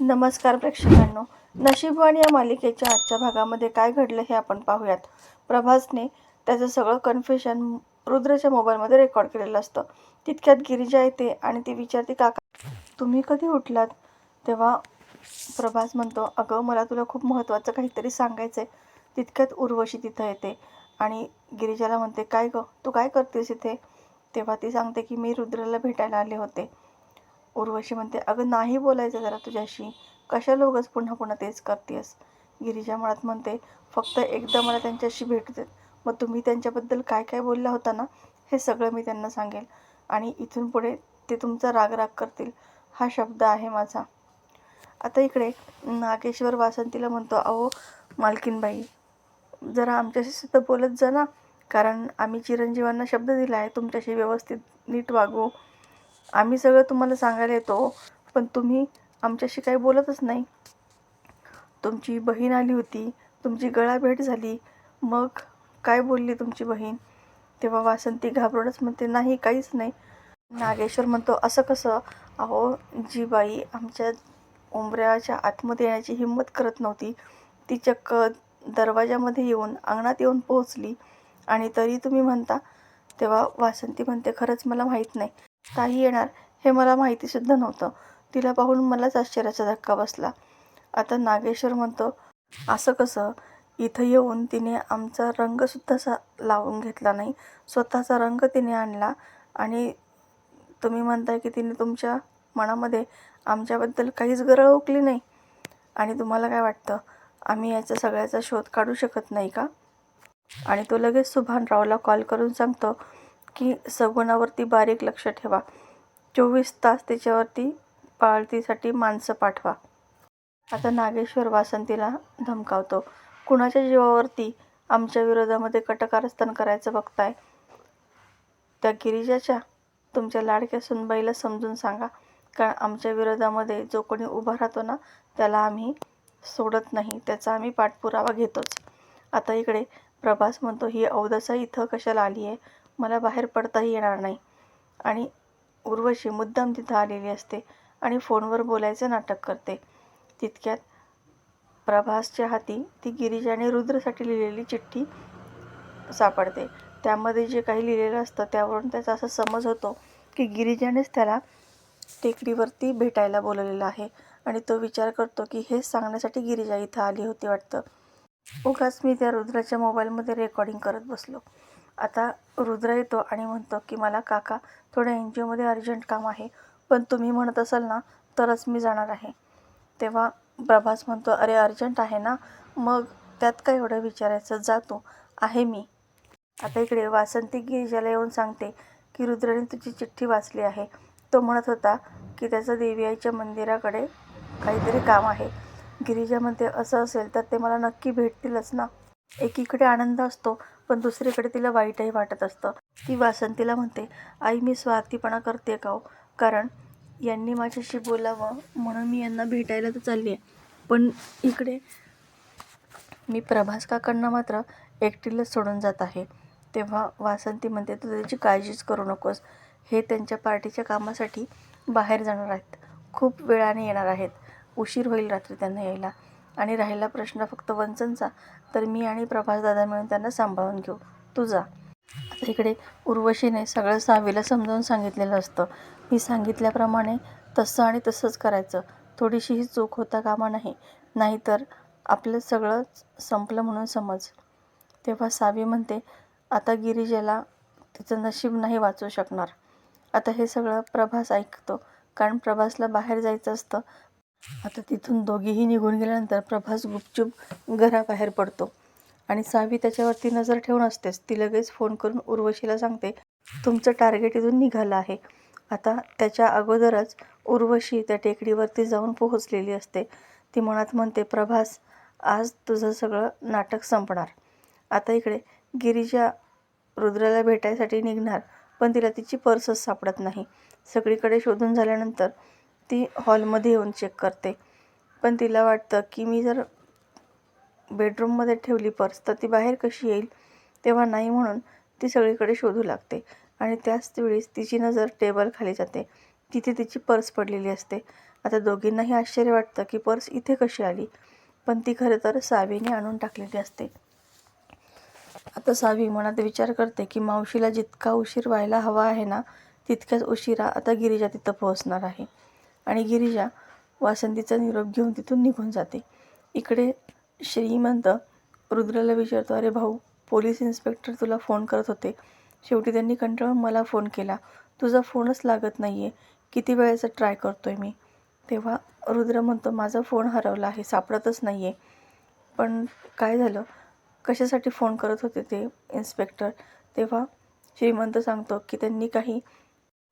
नमस्कार प्रेक्षकांनो, नशीबवान या मालिकेच्या आजच्या भागामध्ये काय घडलं हे आपण पाहूयात. प्रभासने त्याचं सगळं कन्फेशन रुद्रच्या मोबाईलमध्ये रेकॉर्ड केलेलं असतं. तितक्यात गिरिजा येते आणि ती विचारते, काका तुम्ही कधी उठलात? तेव्हा प्रभास म्हणतो, अगं मला तुला खूप महत्त्वाचं काहीतरी सांगायचं आहे. तितक्यात उर्वशी तिथं येते आणि गिरिजाला म्हणते, काय गं तू काय करतेस इथे? तेव्हा ती सांगते की मी रुद्रला भेटायला आले होते. उर्वशी म्हणते, अगं नाही बोलायचं जरा तुझ्याशी, कशाला उगाच पुन्हा पुन्हा तेच करतेस? गिरिजा मनात म्हणते, फक्त एकदा मला त्यांच्याशी भेटू देत, मग तुम्ही त्यांच्याबद्दल काय काय बोलला होता ना, हे सगळं मी त्यांना सांगेल आणि इथून पुढे ते तुमचा राग करतील, हा शब्द आहे माझा. आता इकडे नागेश्वर वासंतीला म्हणतो, अहो मालकीनबाई, जरा आमच्याशी सुद्धा बोलत जा ना, कारण आम्ही चिरंजीवांना शब्द दिला आहे तुमच्याशी व्यवस्थित नीट वागू. आम्ही सगळं तुम्हाला सांगायला येतो, पण तुम्ही आमच्याशी काही बोलतच नाही. तुमची बहीण आली होती, तुमची गळाभेट झाली, मग काय बोलली तुमची बहीण? तेव्हा वासंती घाबरूनच म्हणते, नाही काहीच नाही. नागेश्वर म्हणतो, असं कसं? अहो जी बाई आमच्या उंबऱ्याच्या आतमध्ये येण्याची हिंमत करत नव्हती, ती चक्क दरवाजामध्ये येऊन अंगणात येऊन पोहोचली आणि तरी तुम्ही म्हणता? तेव्हा वासंती म्हणते, खरंच मला माहीत नाही. ताई येणार हे मला माहितीसुद्धा नव्हतं. तिला पाहून मलाच आश्चर्याचा धक्का बसला. आता नागेश्वर म्हणतो, असं कसं? इथं येऊन तिने आमचा रंगसुद्धा लावून घेतला नाही, स्वतःचा रंग तिने आणला आणि तुम्ही म्हणताय की तिने तुमच्या मनामध्ये आमच्याबद्दल काहीच गरळ ओकली नाही. आणि तुम्हाला काय वाटतं, आम्ही याचा सगळ्याचा शोध काढू शकत नाही का? आणि तो लगेच सुभानरावला कॉल करून सांगतो की सगुणावरती बारीक लक्ष ठेवा, 24 तास त्याच्यावरती पाळतीसाठी माणसं पाठवा. आता नागेश्वर वासंतीला धमकावतो, कुणाच्या जीवावरती आमच्या विरोधामध्ये कटकारस्थान करायचं बघताय? त्या गिरिजाच्या, तुमच्या लाडक्या सुनबाईला समजून सांगा, कारण आमच्या विरोधामध्ये जो कोणी उभा राहतो ना, त्याला आम्ही सोडत नाही, त्याचा आम्ही पाठपुरावा घेतोच. आता इकडे प्रभास म्हणतो, ही अवदसा इथं कशाला आली आहे? मला बाहेर पडताही येणार नाही. आणि उर्वशी मुद्दाम तिथं आलेली असते आणि फोनवर बोलायचं नाटक करते. तितक्यात प्रभासच्या हाती ती गिरिजाने रुद्रसाठी लिहिलेली चिठ्ठी सापडते. त्यामध्ये जे काही लिहिलेलं असतं त्यावरून त्याचा असा समज होतो की गिरिजानेच त्याला टेकडीवरती भेटायला बोलवलेलं आहे आणि तो विचार करतो की हेच सांगण्यासाठी गिरिजा इथं आली होती वाटतं. उगाच मी त्या रुद्राच्या मोबाईलमध्ये रेकॉर्डिंग करत बसलो. आता रुद्र येतो आणि म्हणतो की मला काका थोडं NGOमध्ये अर्जंट काम आहे, पण तुम्ही म्हणत असाल ना तरच मी जाणार आहे. तेव्हा प्रभास म्हणतो, अरे अर्जंट आहे ना, मग त्यात काय एवढं विचारायचं, जा तू, आहे मी. आता इकडे वासंती गिरिजाला येऊन सांगते की रुद्राने तुझी चिठ्ठी वाचली आहे. तो म्हणत होता की त्याचं देवी आईच्या मंदिराकडे काहीतरी काम आहे. गिरिजा म्हणते, असं असेल तर ते मला नक्की भेटतीलच ना. एकीकडे आनंद असतो पण दुसरीकडे तिला वाईटही वाटत असतं. ती वासंतीला म्हणते, आई मी स्वार्थीपणा करते का हो? कारण यांनी माझ्याशी बोलावं म्हणून मी यांना भेटायला तर चालली आहे, पण इकडे मी प्रभास काकांना मात्र एकटीलाच सोडून जात आहे. तेव्हा वासंती म्हणते, तू त्याची काळजीच करू नकोस, हे त्यांच्या पार्टीच्या कामासाठी बाहेर जाणार आहेत, खूप वेळाने येणार आहेत, उशीर होईल रात्री त्यांना यायला. आणि राहिला प्रश्न फक्त वंचनचा, तर मी आणि प्रभासदादा मिळून त्यांना सांभाळून घेऊ, तू जा. आता इकडे उर्वशीने सगळं सावीला समजावून सांगितलेलं असतं. मी सांगितल्याप्रमाणे तसं आणि तसंच करायचं, थोडीशीही चूक होता कामा नाही, नाहीतर आपलं सगळंच संपलं म्हणून समज. तेव्हा सावी म्हणते, आता गिरिजाला तिचं नशीब नाही वाचू शकणार. आता हे सगळं प्रभास ऐकतो, कारण प्रभासला बाहेर जायचं असतं. आता तिथून दोघीही निघून गेल्यानंतर प्रभास गुपचूप घराबाहेर पडतो आणि सावी त्याच्यावरती नजर ठेवून असतेच. ती लगेच फोन करून उर्वशीला सांगते, तुमचं टार्गेट इथून निघालं आहे. आता त्याच्या अगोदरच उर्वशी त्या टेकडीवरती जाऊन पोहोचलेली असते. ती मनात म्हणते, प्रभास आज तुझं सगळं नाटक संपणार. आता इकडे गिरिजा रुद्राला भेटायसाठी निघणार, पण तिला तिची पर्सच सापडत नाही. सगळीकडे शोधून झाल्यानंतर ती हॉलमध्ये येऊन चेक करते, पण तिला वाटतं की मी जर बेडरूममध्ये ठेवली पर्स तर ती बाहेर कशी येईल. तेव्हा नाही म्हणून ती सगळीकडे शोधू लागते आणि त्याच वेळेस तिची नजर टेबल खाली जाते. तिथे तिची पर्स पडलेली असते आता दोघींनाही आश्चर्य वाटतं की पर्स इथे कशी आली, पण ती खरं तर सावीने आणून टाकलेली असते. आता सावी मनात विचार करते की मावशीला जितका उशीर व्हायला हवा आहे ना, तितक्याच उशिरा आता गिरिजा तिथं पोहोचणार आहे. आणि गिरिजा वासंतीचा निरोप घेऊन तिथून निघून जाते. इकडे श्रीमंत रुद्रला विचारतो, अरे भाऊ, पोलीस इन्स्पेक्टर तुला फोन करत होते, शेवटी त्यांनी कंटाळून मला फोन केला, तुझा फोनच लागत नाही आहे, किती वेळेचा ट्राय करतोय मी. तेव्हा रुद्र म्हणतो, माझा फोन हरवला आहे, सापडतच नाही आहे. पण काय झालं, कशासाठी फोन करत होते ते इन्स्पेक्टर? तेव्हा श्रीमंत सांगतो की त्यांनी काही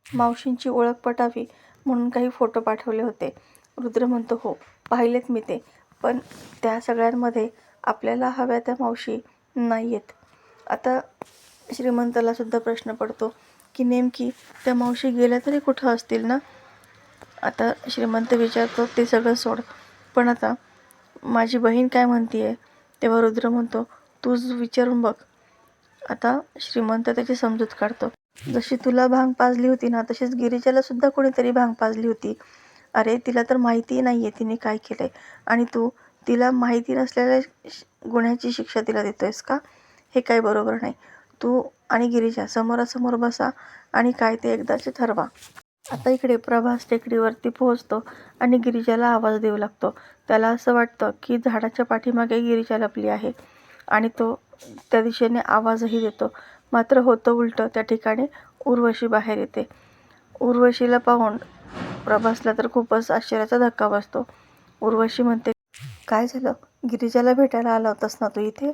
मावशींची ओळख पटावी म्हणून काही फोटो पाठवले होते. रुद्र म्हणतो, हो पाहिलेत मी ते, पण त्या सगळ्यांमध्ये आपल्याला हव्या त्या मावशी नाही आहेत. आता श्रीमंताला सुद्धा प्रश्न पडतो की नेमकी त्या मावशी गेल्या तरी कुठं असतील ना. आता श्रीमंत विचारतो, ते सगळं सोड, पण आता माझी बहीण काय म्हणते आहे? तेव्हा रुद्र म्हणतो, तूच विचारून बघ. आता श्रीमंत त्याची समजूत काढतो, जशी तुला भांग पाजली होती ना, तशीच गिरिजाला सुद्धा कोणीतरी भांग पाजली होती. अरे तिला तर माहिती नाही आहे तिने काय केलं आहे, आणि तू तिला माहिती नसलेल्या गुन्ह्याची शिक्षा तिला देतोयस का? हे काही बरोबर नाही. तू आणि गिरिजा समोरासमोर बसा आणि काय ते एकदाचे ठरवा. आता इकडे प्रभास टेकडीवरती पोहोचतो आणि गिरिजाला आवाज देऊ लागतो. त्याला असं वाटतं की झाडाच्या पाठीमागे गिरिजा लपली आहे आणि तो त्या दिशेने आवाजही देतो. मात्र होतं उलटं. त्या ठिकाणी उर्वशी बाहेर येते. उर्वशीला पाहून प्रभासला तर खूपच आश्चर्याचा धक्का बसतो. उर्वशी म्हणते, काय झालं, गिरिजाला भेटायला आला होतास ना तू इथे?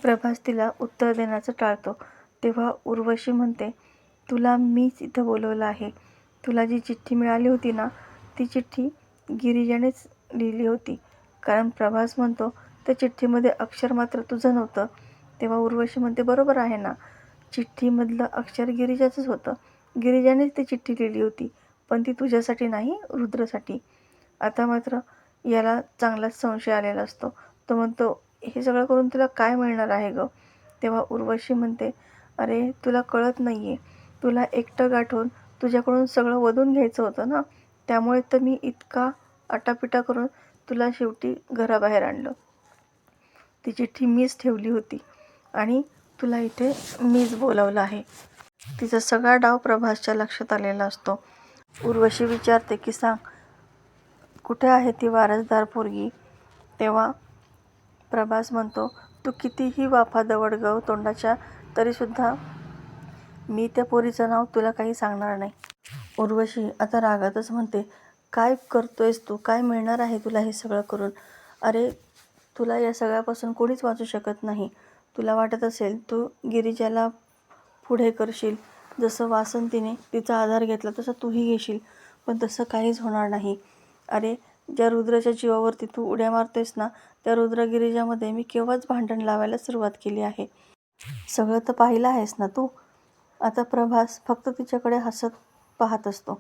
प्रभास तिला उत्तर देण्याचं टाळतो. तेव्हा उर्वशी म्हणते, तुला मीच इथं बोलवलं आहे. तुला जी चिठ्ठी मिळाली होती ना, ती चिठ्ठी गिरिजानेच लिहिली होती. कारण प्रभास म्हणतो त्या चिठ्ठीमध्ये अक्षर मात्र तुझं नव्हतं. तेव्हा उर्वशी म्हणते, बरोबर आहे ना, चिठ्ठीमधलं अक्षर गिरिजाचंच होतं. गिरिजानेच ती चिठ्ठी लिहिली होती, पण ती तुझ्यासाठी नाही, रुद्रसाठी. आता मात्र याला चांगलाच संशय आलेला असतो. तो म्हणतो, हे सगळं करून तुला काय मिळणार आहे गं? तेव्हा उर्वशी म्हणते, अरे तुला कळत नाही आहे, तुला एकटं गाठून तुझ्याकडून सगळं वधून घ्यायचं होतं ना, त्यामुळे तर मी इतका आटापिटा करून तुला शेवटी घराबाहेर आणलं. ती चिठ्ठी मीच ठेवली होती आणि तुला इथे मीच बोलावलं आहे. तिचा सगळा डाव प्रभासच्या लक्षात आलेला असतो. उर्वशी विचारते की सांग, कुठे आहे ती वारसदार पोरगी? तेव्हा प्रभास म्हणतो, तू कितीही वाफा दवड गं तोंडाच्या, तरीसुद्धा मी त्या पोरीचं नाव तुला काही सांगणार नाही. उर्वशी आता रागातच म्हणते, काय करतोयस तू? काय मिळणार आहे तुला हे सगळं करून? अरे तुला या सगळ्यापासून कोणीच वाचू शकत नाही. तुला वाटत असेल तू गिरिजाला पुढे करशील, जसं वासंतीने तिचा आधार घेतला तसं तूही घेशील, पण तसं काहीच होणार नाही. अरे ज्या रुद्राच्या जीवावरती तू उड्या मारतोयस ना, त्या रुद्र गिरिजामध्ये मी केव्हाच भांडण लावायला सुरुवात केली आहे. सगळं तर पाहिलं आहेस ना तू. आता प्रभास फक्त तिच्याकडे हसत पाहत असतो.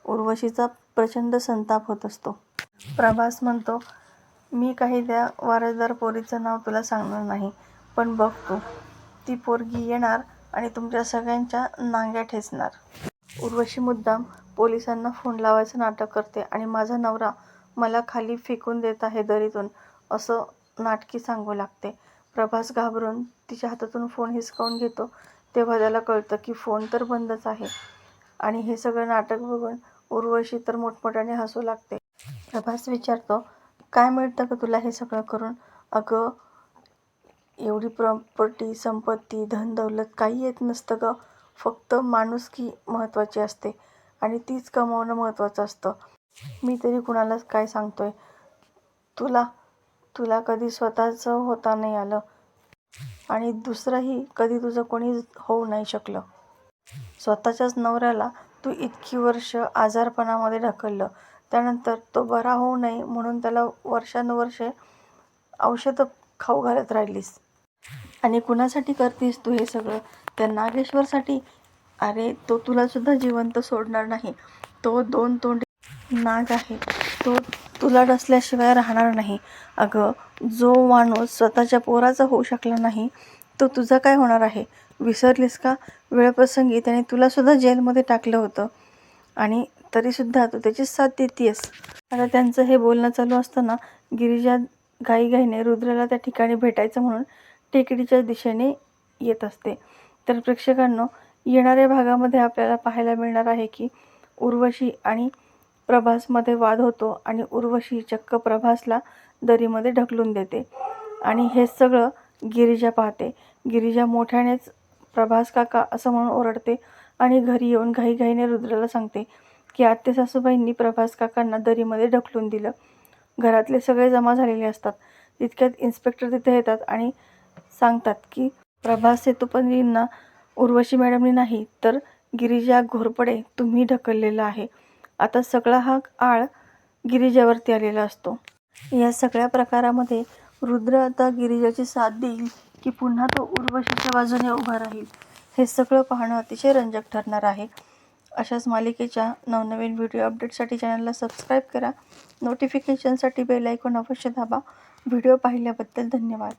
उर्वशीचा प्रचंड संताप होत असतो. प्रभास म्हणतो, मी काही त्या वारसदार पोरीचं नाव तुला सांगणार नाही, पण बघ तू, ती पोरगी येणार आणि तुमच्या सगळ्यांच्या नांग्या ठेचणार. उर्वशी मुद्दाम पोलिसांना फोन लावायचं नाटक करते आणि माझा नवरा मला खाली फेकून देत आहे दरीतून, असं नाटकी सांगू लागते. प्रभास घाबरून तिच्या हातातून फोन हिसकावून घेतो. तेव्हा त्याला कळतं की फोन तर बंदच आहे. आणि हे सगळं नाटक बघून उर्वशी तर मोठमोठ्याने हसू लागते. प्रभास विचारतो, काय मिळतं का तुला हे सगळं करून? अगं एवढी प्रॉपर्टी, संपत्ती, धन दौलत काही येत नसतं गं. फक्त माणुसकी महत्त्वाची असते आणि तीच कमावणं महत्त्वाचं असतं. मी तरी कुणालाच काय सांगतोय? तुला कधी स्वतःचं होता नाही आलं आणि दुसरंही कधी तुझं कोणी होऊ नाही शकलं. स्वतःच्याच नवऱ्याला तू इतकी वर्ष आजारपणामध्ये ढकललं, त्यानंतर तो बरा होऊ नये म्हणून त्याला वर्षानुवर्षे औषधं खाऊ घालत राहिलीस. आणि कुणासाठी करतीस तू हे सगळं? त्या नागेश्वरसाठी? अरे तो तुला सुद्धा जिवंत सोडणार नाही. तो 2 तोंडी नाग आहे, तो तुला डसल्याशिवाय राहणार नाही. अगं जो माणूस स्वतःच्या पोराचा होऊ शकला नाही, तो तुझा काय होणार आहे? विसरलीस का? वेळप्रसंगी त्याने तुला सुद्धा जेलमध्ये टाकलं होतं आणि तरीसुद्धा तू त्याची साथ देतेस. आता त्यांचं हे बोलणं चालू असताना गिरिजा घाईघाईने रुद्राला त्या ठिकाणी भेटायचं म्हणून टेकडीच्या दिशेने येत असते. तर प्रेक्षकांनो, येणाऱ्या भागामध्ये आपल्याला पाहायला मिळणार आहे की उर्वशी आणि प्रभासमध्ये वाद होतो आणि उर्वशी चक्क प्रभासला दरीमध्ये ढकलून देते आणि हे सगळं गिरिजा पाहते. गिरिजा मोठ्यानेच प्रभास काका असं म्हणून ओरडते आणि घरी येऊन घाईघाईने रुद्राला सांगते की आत्ते सासूबाईंनी प्रभास काकांना दरीमध्ये ढकलून दिलं. घरातले सगळे जमा झालेले असतात. तितक्यात इन्स्पेक्टर तिथे येतात आणि सांगतात की प्रभास सेतुपतींना उर्वशी मॅडमनी नाही तर गिरिजा घोरपडे तुम्ही ढकललेला आहे. आता सगळा हा आळ गिरिजावरती आलेला असतो. या सगळ्या प्रकारामध्ये रुद्र आता गिरिजाची साथ देईल की पुन्हा तो उर्वशीच्या बाजूने उभा राहील, हे सगळं पाहणं अतिशय रंजक ठरणार आहे. अशाच मालिकेच्या नवनवीन व्हिडिओ अपडेटसाठी चॅनलला सबस्क्राईब करा. नोटिफिकेशनसाठी बेल आयकॉन अवश्य दाबा. व्हिडिओ पाहिल्याबद्दल धन्यवाद.